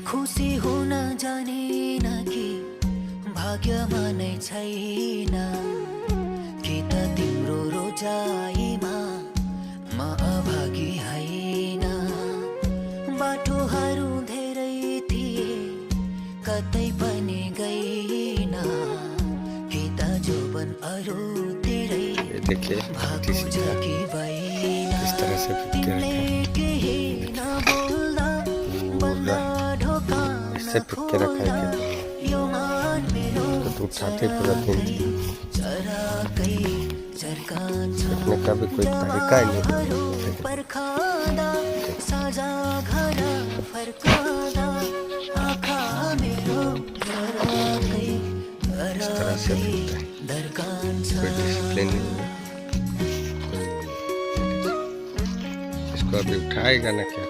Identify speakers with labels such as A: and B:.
A: खुसी हुन जानेन कि भाग्यमा नै छैन कि त तिम्रो रोजाइमा म अभागी होइन। बाटोहरू धेरै थिए कतै पनि गइन कि त जोबन अरूतिरै भागो जगी भइन। तिमीले केही नबोल्दा बन्द ढोका नखोल्दा यो मान मेरो चराकै झर्कान्छ। पर्खदा साझा घर फर्कदा आँखा मेरो चराकै धर्कान्छ।
B: इसको अभी उठाएगा ना क्या?